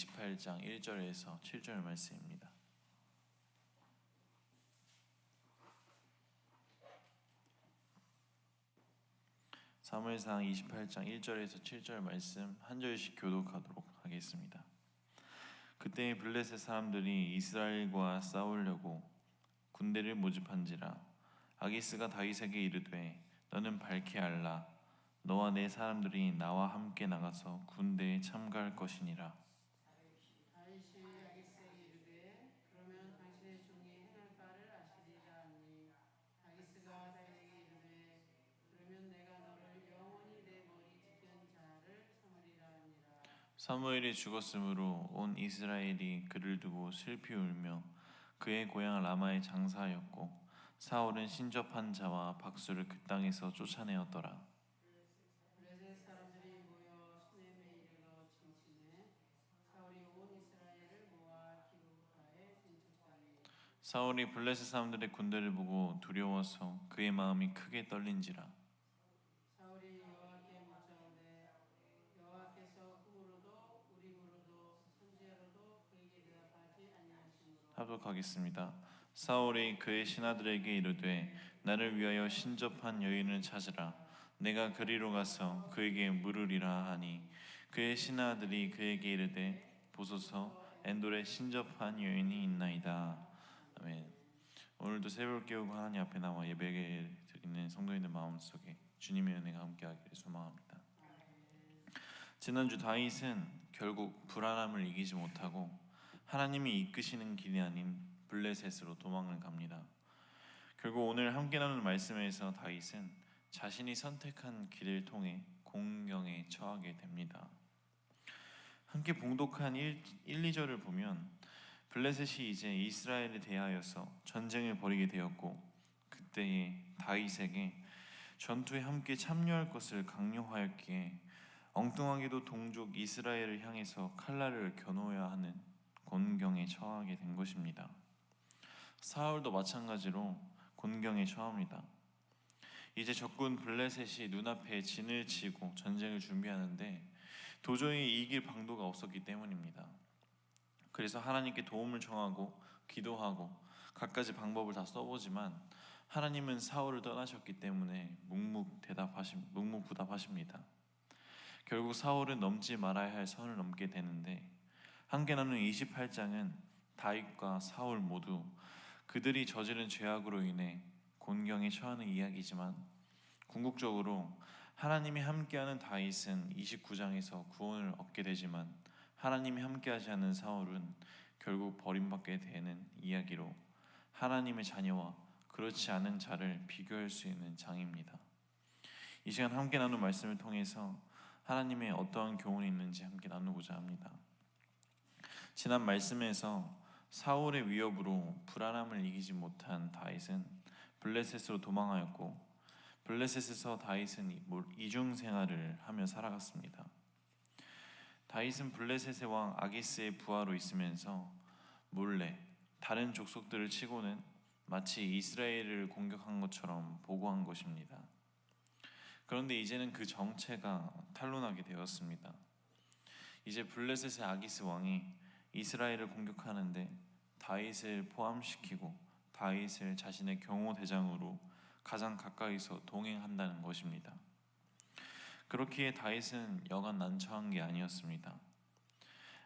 28장 1절에서 7절 말씀입니다. 사무엘상 28장 1절에서 7절 말씀 한 절씩 교독하도록 하겠습니다. 그때 블레셋 사람들이 이스라엘과 싸우려고 군대를 모집한지라 아기스가 다윗에게 이르되 너는 밝히 알라 너와 내 사람들이 나와 함께 나가서 군대에 참가할 것이니라. 다윗이 아기스에게 이르되 그러면 당신의 종이 행할 바를 아시리라 하니 아기스가 다윗에게 이르되 그러면 내가 너를 영원히 내 머리 지키는 자를 삼으리라 하니라. 사무엘이 죽었으므로 온 이스라엘이 그를 두고 슬피 울며 그의 고향 라마에 장사하였고 사울은 신접한 자와 박수를 그 땅에서 쫓아내었더라. 블레셋 사람들이 모여 수넴에 이르러 진친해 사울이 온 이스라엘을 모아 기브가에 진쳤더니 사울이 블레셋 사람들의 군대를 보고 두려워서 그의 마음이 크게 떨린지라. 사울이 여호와께 묻자오되 여호와께서 흠으로도 우림으로도 선지자로도 그에게 대답하지 아니하시므로 합독하겠습니다. 사울이 그의 신하들에게 이르되 나를 위하여 신접한 여인을 찾으라. 내가 그리로 가서 그에게 물으리라 하니 그의 신하들이 그에게 이르되 보소서 엔돌에 신접한 여인이 있나이다. 아멘. 오늘도 새벽을 깨우고 하나님 앞에 나와 예배를 드리는 성도님들 마음속에 주님의 은혜가 함께하기를 소망합니다. 지난주 다윗은 결국 불안함을 이기지 못하고 하나님이 이끄시는 길이 아닌 블레셋으로 도망을 갑니다. 결국 오늘 함께 나누는 말씀에서 다윗은 자신이 선택한 길을 통해 공경에 처하게 됩니다. 함께 봉독한 1, 2절을 보면 블레셋이 이제 이스라엘에 대하여서 전쟁을 벌이게 되었고 그때에 다윗에게 전투에 함께 참여할 것을 강요하였기에 엉뚱하게도 동족 이스라엘을 향해서 칼날을 겨누어야 하는 곤경에 처하게 된 것입니다. 사울도 마찬가지로 곤경에 처합니다. 이제 적군 블레셋이 눈앞에 진을 치고 전쟁을 준비하는데 도저히 이길 방도가 없었기 때문입니다. 그래서 하나님께 도움을 청하고 기도하고 갖가지 방법을 다 써보지만 하나님은 사울을 떠나셨기 때문에 묵묵부답하십니다. 결국 사울은 넘지 말아야 할 선을 넘게 되는데 함께 나누는 28장은 다윗과 사울 모두 그들이 저지른 죄악으로 인해 곤경에 처하는 이야기지만 궁극적으로 하나님이 함께하는 다윗은 29장에서 구원을 얻게 되지만 하나님이 함께하지 않는 사울은 결국 버림받게 되는 이야기로 하나님의 자녀와 그렇지 않은 자를 비교할 수 있는 장입니다. 이 시간 함께 나눈 말씀을 통해서 하나님의 어떠한 교훈이 있는지 함께 나누고자 합니다. 지난 말씀에서 사울의 위협으로 불안함을 이기지 못한 다윗은 블레셋으로 도망하였고 블레셋에서 다윗은 이중 생활을 하며 살아갔습니다. 다윗은 블레셋의 왕 아기스의 부하로 있으면서 몰래 다른 족속들을 치고는 마치 이스라엘을 공격한 것처럼 보고한 것입니다. 그런데 이제는 그 정체가 탄로나게 되었습니다. 이제 블레셋의 아기스 왕이 이스라엘을 공격하는데 다윗을 포함시키고 다윗을 자신의 경호 대장으로 가장 가까이서 동행한다는 것입니다. 그렇기에 다윗은 여간 난처한 게 아니었습니다.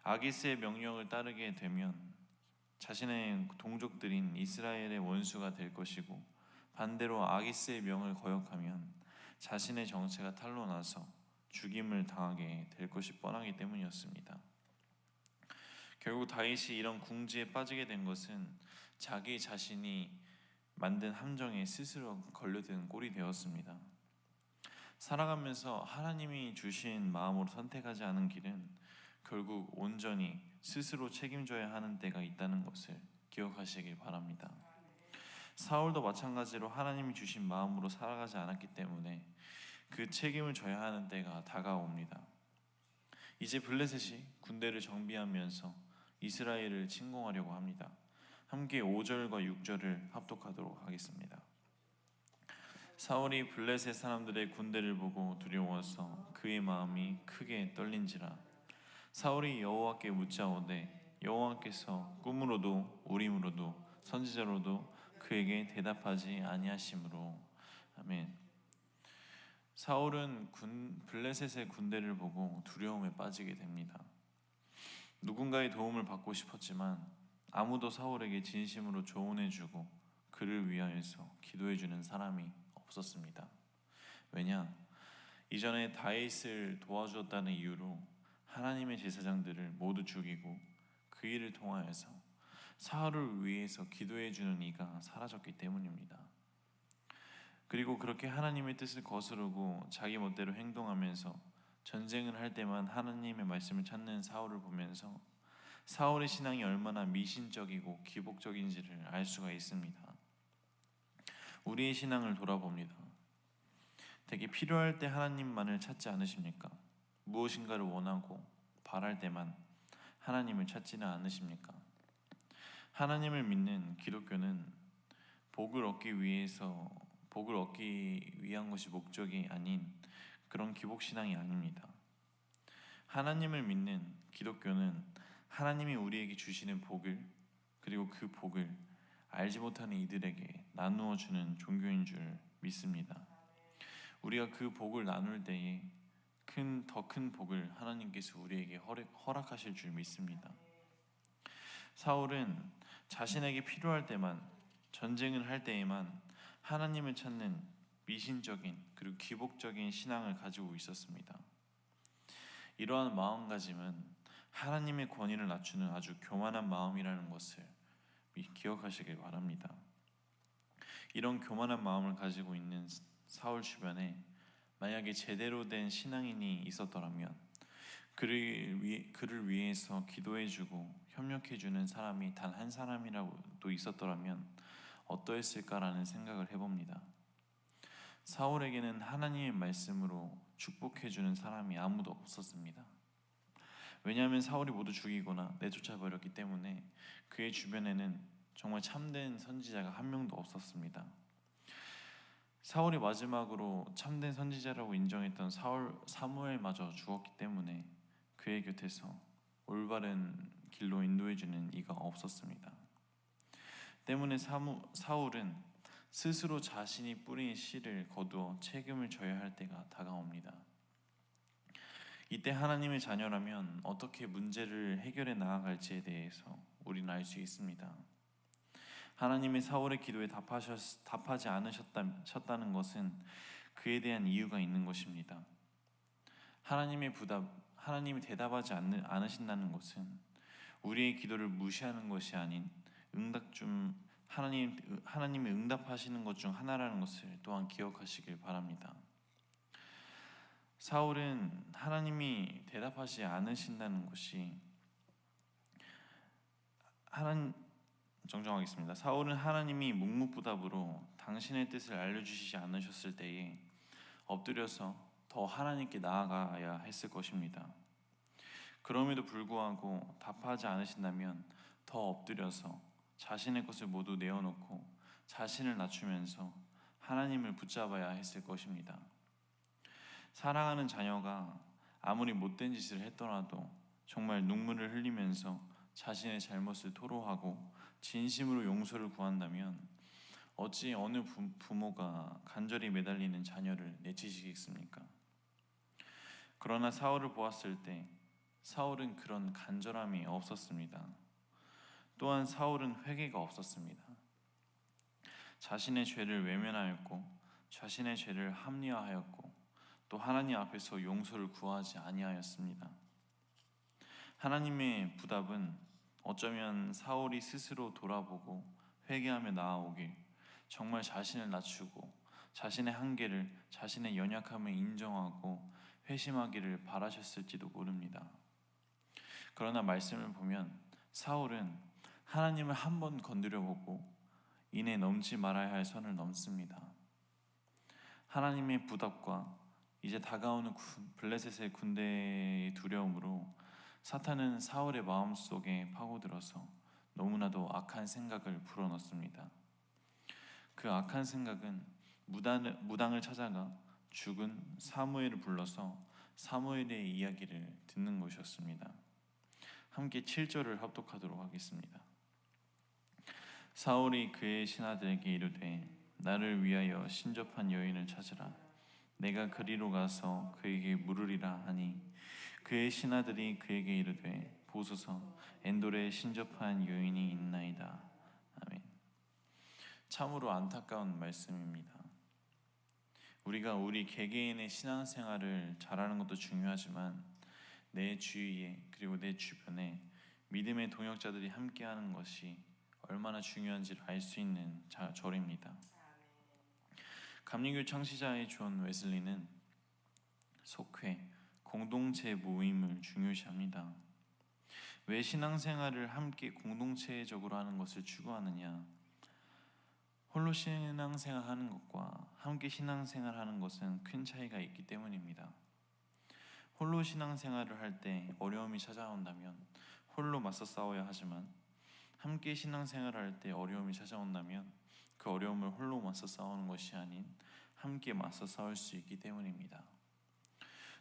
아기스의 명령을 따르게 되면 자신의 동족들인 이스라엘의 원수가 될 것이고 반대로 아기스의 명을 거역하면 자신의 정체가 탄로나서 죽임을 당하게 될 것이 뻔하기 때문이었습니다. 결국 다윗이 이런 궁지에 빠지게 된 것은 자기 자신이 만든 함정에 스스로 걸려든 꼴이 되었습니다. 살아가면서 하나님이 주신 마음으로 선택하지 않은 길은 결국 온전히 스스로 책임져야 하는 때가 있다는 것을 기억하시길 바랍니다. 사울도 마찬가지로 하나님이 주신 마음으로 살아가지 않았기 때문에 그 책임을 져야 하는 때가 다가옵니다. 이제 블레셋이 군대를 정비하면서 이스라엘을 침공하려고 합니다. 함께 5절과 6절을 합독하도록 하겠습니다. 사울이 블레셋 사람들의 군대를 보고 두려워서 그의 마음이 크게 떨린지라. 사울이 여호와께 묻자오되 여호와께서 꿈으로도 우림으로도 선지자로도 그에게 대답하지 아니하시므로. 아멘. 사울은 블레셋의 군대를 보고 두려움에 빠지게 됩니다. 누군가의 도움을 받고 싶었지만 아무도 사울에게 진심으로 조언해주고 그를 위하여서 기도해주는 사람이 없었습니다. 왜냐? 이전에 다윗을 도와주었다는 이유로 하나님의 제사장들을 모두 죽이고 그 일을 통하여서 사울을 위해서 기도해주는 이가 사라졌기 때문입니다. 그리고 그렇게 하나님의 뜻을 거스르고 자기 멋대로 행동하면서 전쟁을 할 때만 하나님의 말씀을 찾는 사울을 보면서 사울의 신앙이 얼마나 미신적이고 기복적인지를 알 수가 있습니다. 우리의 신앙을 돌아봅니다. 되게 필요할 때 하나님만을 찾지 않으십니까? 무엇인가를 원하고 바랄 때만 하나님을 찾지는 않으십니까? 하나님을 믿는 기독교는 복을 얻기 위한 것이 목적이 아닌 그런 기복신앙이 아닙니다. 하나님을 믿는 기독교는 하나님이 우리에게 주시는 복을, 그리고 그 복을 알지 못하는 이들에게 나누어 주는 종교인 줄 믿습니다. 우리가 그 복을 나눌 때에 더 큰 복을 하나님께서 우리에게 허락하실 줄 믿습니다. 사울은 자신에게 필요할 때만, 전쟁을 할 때에만 하나님을 찾는 미신적인 그리고 기복적인 신앙을 가지고 있었습니다. 이러한 마음가짐은 하나님의 권위를 낮추는 아주 교만한 마음이라는 것을 기억하시길 바랍니다. 이런 교만한 마음을 가지고 있는 사울 주변에 만약에 제대로 된 신앙인이 있었더라면 그를 위해서 기도해주고 협력해주는 사람이 단 한 사람이라도 있었더라면 어떠했을까라는 생각을 해봅니다. 사울에게는 하나님의 말씀으로 축복해주는 사람이 아무도 없었습니다. 왜냐하면 사울이 모두 죽이거나 내쫓아 버렸기 때문에 그의 주변에는 정말 참된 선지자가 한 명도 없었습니다. 사울이 마지막으로 참된 선지자라고 인정했던 사무엘마저 죽었기 때문에 그의 곁에서 올바른 길로 인도해주는 이가 없었습니다. 때문에 사울은 스스로 자신이 뿌린 씨를 거두어 책임을 져야 할 때가 다가옵니다. 이때 하나님의 자녀라면 어떻게 문제를 해결해 나아갈지에 대해서 우리는 알 수 있습니다. 하나님이 사울의 기도에 답하지 않으셨다는 것은 그에 대한 이유가 있는 것입니다. 하나님이 대답하지 않으신다는 것은 우리의 기도를 무시하는 것이 아닌 하나님이 응답하시는 것 중 하나라는 것을 또한 기억하시길 바랍니다. 사울은 하나님이 대답하지 않으신다는 것이 정정하겠습니다. 사울은 하나님이 묵묵부답으로 당신의 뜻을 알려주시지 않으셨을 때에 엎드려서 더 하나님께 나아가야 했을 것입니다. 그럼에도 불구하고 답하지 않으신다면 더 엎드려서 자신의 것을 모두 내어놓고 자신을 낮추면서 하나님을 붙잡아야 했을 것입니다. 사랑하는 자녀가 아무리 못된 짓을 했더라도 정말 눈물을 흘리면서 자신의 잘못을 토로하고 진심으로 용서를 구한다면 어찌 어느 부모가 간절히 매달리는 자녀를 내치시겠습니까? 그러나 사울을 보았을 때 사울은 그런 간절함이 없었습니다. 또한 사울은 회개가 없었습니다. 자신의 죄를 외면하였고 자신의 죄를 합리화하였고 또 하나님 앞에서 용서를 구하지 아니하였습니다. 하나님의 부답은 어쩌면 사울이 스스로 돌아보고 회개하며 나아오길, 정말 자신을 낮추고 자신의 한계를, 자신의 연약함을 인정하고 회심하기를 바라셨을지도 모릅니다. 그러나 말씀을 보면 사울은 하나님을 한 번 건드려보고 이내 넘지 말아야 할 선을 넘습니다. 하나님의 부답과 이제 다가오는 블레셋의 군대의 두려움으로 사탄은 사울의 마음속에 파고들어서 너무나도 악한 생각을 불어넣습니다. 그 악한 생각은 무당을 찾아가 죽은 사무엘을 불러서 사무엘의 이야기를 듣는 것이었습니다. 함께 7절을 합독하도록 하겠습니다. 사울이 그의 신하들에게 이르되 나를 위하여 신접한 여인을 찾으라. 내가 그리로 가서 그에게 물으리라 하니 그의 신하들이 그에게 이르되 보소서 엔돌에 신접한 여인이 있나이다. 아멘. 참으로 안타까운 말씀입니다. 우리가 우리 개개인의 신앙생활을 잘하는 것도 중요하지만 내 주위에 그리고 내 주변에 믿음의 동역자들이 함께하는 것이 얼마나 중요한지를 알 수 있는 절입니다. 감리교 창시자의 존 웨슬리는 속회, 공동체 모임을 중요시합니다. 왜 신앙생활을 함께 공동체적으로 하는 것을 추구하느냐? 홀로 신앙생활하는 것과 함께 신앙생활하는 것은 큰 차이가 있기 때문입니다. 홀로 신앙생활을 할 때 어려움이 찾아온다면 홀로 맞서 싸워야 하지만 함께 신앙생활을 할 때 어려움이 찾아온다면 그 어려움을 홀로 맞서 싸우는 것이 아닌 함께 맞서 싸울 수 있기 때문입니다.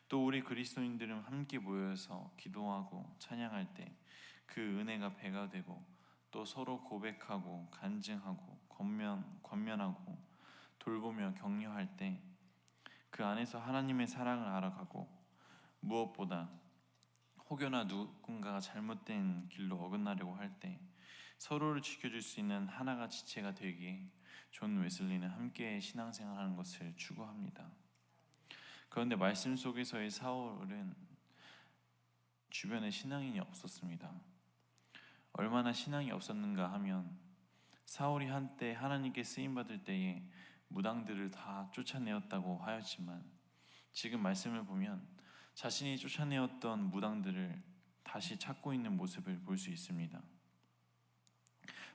또 우리 그리스도인들은 함께 모여서 기도하고 찬양할 때 그 은혜가 배가 되고 또 서로 고백하고 간증하고 권면하고 돌보며 격려할 때 그 안에서 하나님의 사랑을 알아가고 무엇보다 혹여나 누군가가 잘못된 길로 어긋나려고 할 때 서로를 지켜줄 수 있는 하나가 지체가 되기에 존 웨슬리는 함께 신앙생활하는 것을 추구합니다. 그런데 말씀 속에서의 사울은 주변에 신앙인이 없었습니다. 얼마나 신앙이 없었는가 하면 사울이 한때 하나님께 쓰임받을 때에 무당들을 다 쫓아내었다고 하였지만 지금 말씀을 보면 자신이 쫓아내었던 무당들을 다시 찾고 있는 모습을 볼 수 있습니다.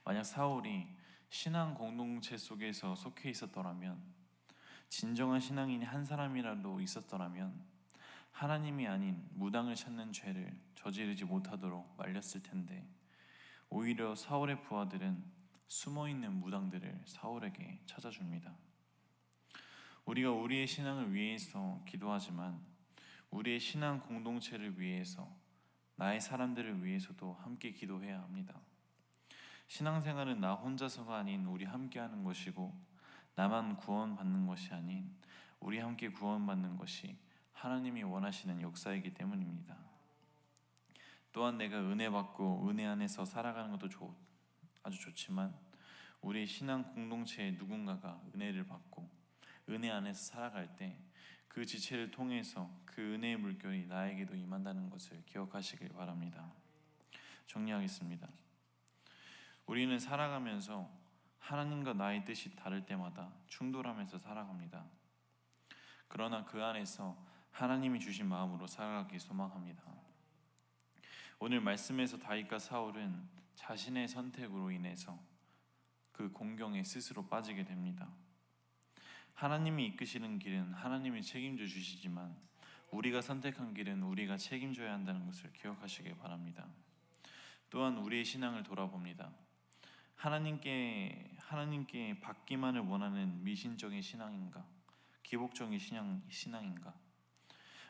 만약 사울이 신앙 공동체 속에서 속해 있었더라면, 진정한 신앙인이 한 사람이라도 있었더라면 하나님이 아닌 무당을 찾는 죄를 저지르지 못하도록 말렸을 텐데 오히려 사울의 부하들은 숨어있는 무당들을 사울에게 찾아줍니다. 우리가 우리의 신앙을 위해서 기도하지만 우리의 신앙 공동체를 위해서, 나의 사람들을 위해서도 함께 기도해야 합니다. 신앙생활은 나 혼자서가 아닌 우리 함께하는 것이고 나만 구원받는 것이 아닌 우리 함께 구원받는 것이 하나님이 원하시는 역사이기 때문입니다. 또한 내가 은혜 받고 은혜 안에서 살아가는 것도 아주 좋지만 우리 신앙 공동체의 누군가가 은혜를 받고 은혜 안에서 살아갈 때 그 지체를 통해서 그 은혜의 물결이 나에게도 임한다는 것을 기억하시길 바랍니다. 정리하겠습니다. 우리는 살아가면서 하나님과 나의 뜻이 다를 때마다 충돌하면서 살아갑니다. 그러나 그 안에서 하나님이 주신 마음으로 살아가기 소망합니다. 오늘 말씀에서 다윗과 사울은 자신의 선택으로 인해서 그 공경에 스스로 빠지게 됩니다. 하나님이 이끄시는 길은 하나님이 책임져 주시지만 우리가 선택한 길은 우리가 책임져야 한다는 것을 기억하시길 바랍니다. 또한 우리의 신앙을 돌아봅니다. 하나님께 받기만을 원하는 미신적인 신앙인가? 기복적인 신앙인가?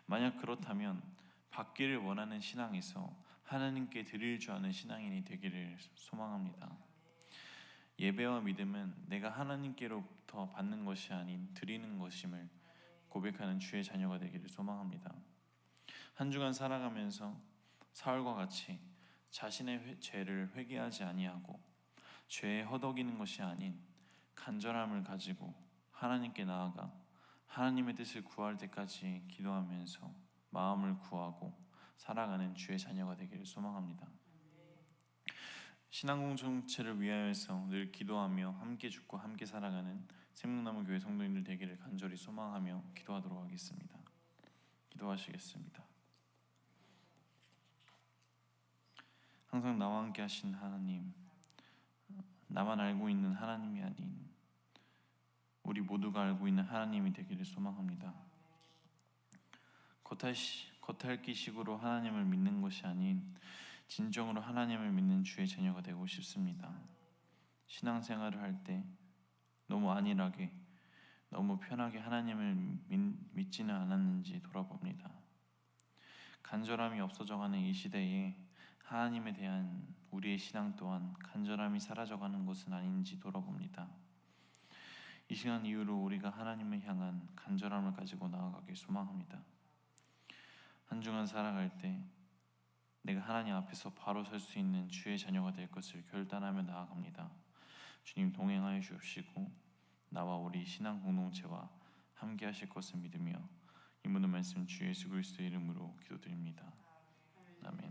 만약 그렇다면 받기를 원하는 신앙에서 하나님께 드릴 줄 아는 신앙인이 되기를 소망합니다. 예배와 믿음은 내가 하나님께로부터 받는 것이 아닌 드리는 것임을 고백하는 주의 자녀가 되기를 소망합니다. 한 주간 살아가면서 사울과 같이 자신의 죄를 회개하지 아니하고 죄에 허덕이는 것이 아닌 간절함을 가지고 하나님께 나아가 하나님의 뜻을 구할 때까지 기도하면서 마음을 구하고 살아가는 주의 자녀가 되기를 소망합니다. 신앙 공동체를 위하여서 늘 기도하며 함께 죽고 함께 살아가는 생명나무 교회 성도님들 되기를 간절히 소망하며 기도하도록 하겠습니다. 기도하시겠습니다. 항상 나와 함께 하신 하나님, 나만 알고 있는 하나님이 아닌 우리 모두가 알고 있는 하나님이 되기를 소망합니다. 겉핥기식으로 하나님을 믿는 것이 아닌 진정으로 하나님을 믿는 주의 자녀가 되고 싶습니다. 신앙생활을 할 때 너무 안일하게, 너무 편하게 하나님을 믿지는 않았는지 돌아봅니다. 간절함이 없어져가는 이 시대에 하나님에 대한 우리의 신앙 또한 간절함이 사라져가는 것은 아닌지 돌아봅니다. 이 시간 이후로 우리가 하나님을 향한 간절함을 가지고 나아가길 소망합니다. 한 주간 살아갈 때 내가 하나님 앞에서 바로 설 수 있는 주의 자녀가 될 것을 결단하며 나아갑니다. 주님 동행하여 주옵시고 나와 우리 신앙 공동체와 함께 하실 것을 믿으며 이 모든 말씀 주 예수 그리스도의 이름으로 기도드립니다. 아멘.